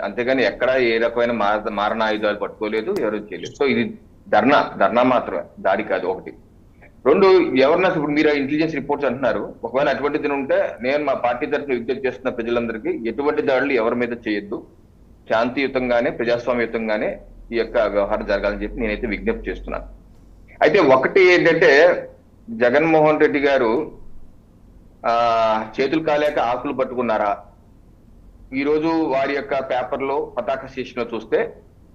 అంతేగాని ఎక్కడ ఏ రకమైన మారణాయుధాలు పట్టుకోలేదు, ఎవరు చేయలేదు. సో ఇది ధర్నా మాత్రమే, దాడి కాదు. ఒకటి. రెండు, ఎవరన్నా ఇప్పుడు మీరు ఇంటెలిజెన్స్ రిపోర్ట్స్ అంటున్నారు, ఒకవేళ అటువంటిది ఉంటే నేను మా పార్టీ తరఫున విజ్ఞప్తి చేస్తున్న ప్రజలందరికీ ఎటువంటి దాడులు ఎవరి మీద చేయొద్దు, శాంతియుతంగానే ప్రజాస్వామ్యయుతంగానే ఈ యొక్క వ్యవహారం జరగాలని చెప్పి నేనైతే విజ్ఞప్తి చేస్తున్నాను. అయితే ఒకటి ఏంటంటే, జగన్మోహన్ రెడ్డి గారు చేతులు కాలేక ఆకులు పట్టుకున్నారా? ఈ రోజు వారి యొక్క పేపర్లో పతాక శీర్షికలో చూస్తే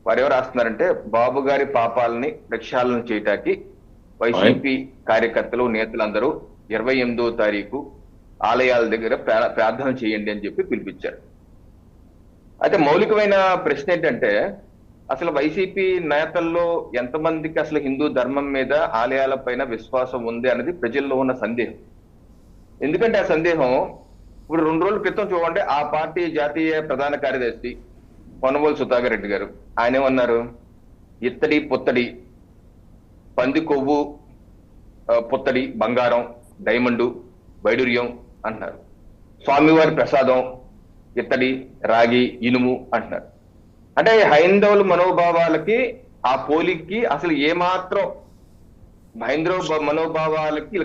వారు ఎవరు రాస్తున్నారంటే, బాబు గారి పాపాలని ప్రక్షాళన చేయటానికి వైసీపీ కార్యకర్తలు నేతలందరూ 28వ తారీఖు ఆలయాల దగ్గర ప్రార్థన చేయండి అని చెప్పి పిలిపించారు. అయితే మౌలికమైన ప్రశ్న ఏంటంటే, అసలు వైసీపీ నేతల్లో ఎంతమందికి అసలు హిందూ ధర్మం మీద ఆలయాల పైన విశ్వాసం ఉంది అనేది ప్రజల్లో ఉన్న సందేహం. ఎందుకంటే ఆ సందేహం ఇప్పుడు 2 రోజుల క్రితం చూడండి, ఆ పార్టీ జాతీయ ప్రధాన కార్యదర్శి పొన్నవోలు సుధాకర్ రెడ్డి గారు ఆయన ఏమన్నారు? ఇత్తడి పుత్తడి, పంది కొవ్వు పుత్తడి, బంగారం, డైమండు, వైడూర్యం అంటున్నారు. స్వామివారి ప్రసాదం ఇత్తడి, రాగి, ఇనుము అంటున్నారు. అంటే హైందవుల మనోభావాలకి ఆ పోలికి అసలు ఏమాత్రం హైందవ మనోభావాలకి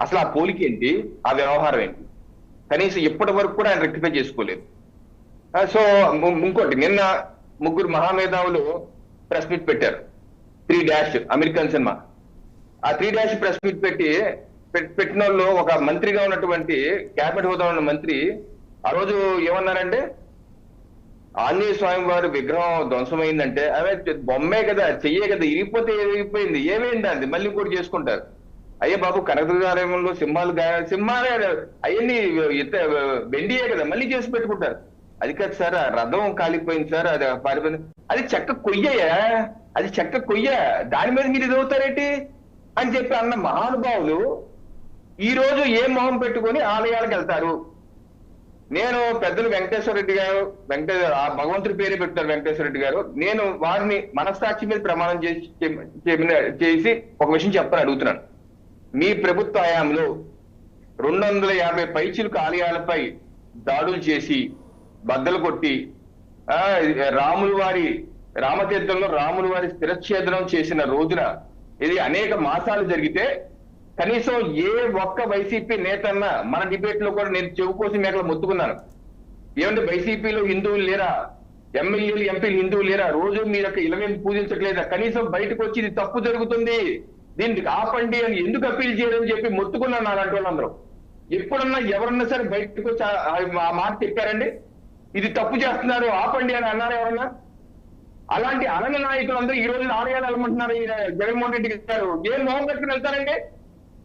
అసలు ఆ పోలికి ఏంటి, ఆ వ్యవహారం ఏంటి, కనీసం ఇప్పటి వరకు కూడా ఆయన రెక్టిఫై చేసుకోలేదు. సో ఇంకోటి, నిన్న 3 మహామేధావులు ప్రెస్ మీట్ పెట్టారు. 3 అమెరికన్ సినిమా. ఆ 3 ప్రెస్ మీట్ పెట్టిన వాళ్ళు ఒక మంత్రిగా ఉన్నటువంటి క్యాబినెట్ హోదా ఉన్న మంత్రి ఆ రోజు ఏమన్నారంటే, ఆంజనేయ స్వామి వారి విగ్రహం ధ్వంసమైందంటే అవే బొమ్మే కదా, చెయ్యే కదా, ఇరిగిపోతే ఇరిగిపోయింది, ఏమైందండి మళ్ళీ ఇంకోటి చేసుకుంటారు. అయ్యే బాబు, కనకదుర్గాలయంలో సింహాలే అవన్నీ బెండియే కదా, మళ్ళీ చేసి పెట్టుకుంటారు. అది కాదు సార్, ఆ రథం కాలిపోయింది సార్, అది పారిపోయింది, అది చెక్క కొయ్యయా, అది చెక్క కొయ్య, దాని మీద మీరు ఇదవుతారేంటి అని చెప్పి అన్న మహానుభావులు ఈ రోజు ఏ మొహం పెట్టుకొని ఆలయాలకు వెళ్తారు? నేను పెద్దలు వెంకటేశ్వర రెడ్డి గారు, ఆ భగవంతుడి పేరే పెట్టున్నారు వెంకటేశ్వర రెడ్డి గారు, నేను వారిని మనస్సాక్షి మీద ప్రమాణం చేసి ఒక విషయం చెప్పని అడుగుతున్నాను. మీ ప్రభుత్వ హయాంలో 250 పైచిలుకు ఆలయాలపై దాడులు చేసి బద్దలు కొట్టి రామతీర్థంలో రాముల వారి స్థిరఛేదనం చేసిన రోజున ఇది అనేక మాసాలు జరిగితే కనీసం ఏ ఒక్క వైసీపీ నేతన్న, మన డిబేట్ లో కూడా నేను చెవు కోసం మేకలు మొత్తుకున్నాను, ఏమంటే వైసీపీలో హిందువులు లేరా, ఎమ్మెల్యేలు ఎంపీలు హిందువులు లేరా, రోజు మీరు యొక్క ఇలవేం పూజించట్లేదా, కనీసం బయటకు వచ్చి ఇది తప్పు జరుగుతుంది దీనికి ఆపండి అని ఎందుకు అప్పీల్ చేయరని చెప్పి మొత్తుకున్నాను అలాంటి వాళ్ళందరూ. ఎప్పుడన్నా ఎవరన్నా సరే బయటకు వచ్చి ఆ మాట చెప్పారండి? ఇది తప్పు చేస్తున్నారు ఆపండి అని అన్నారు ఎవరన్నా? అలాంటి అనన నాయకులందరూ ఈ రోజు ఆలయాలు వెళ్ళమంటున్నారు జగన్మోహన్ రెడ్డి గారు. ఏం మొహం పెట్టుకుని వెళ్తారండి?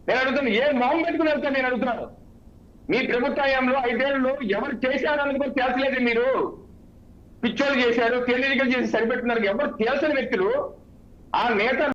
నేను అడుగుతాను, ఏ మొహం పెట్టుకుని వెళ్తాను నేను అడుగుతున్నాను. మీ ప్రభుత్వ హయాంలో 5 ఏళ్లలో ఎవరు చేశారు అన్నది కూడా తేల్చలేదు. మీరు పిచ్చోళ్ళు చేశారు, తెలియకలు చేసి సరిపెట్టున్నారు. ఎవరు తేల్చని వ్యక్తులు ఆ నేత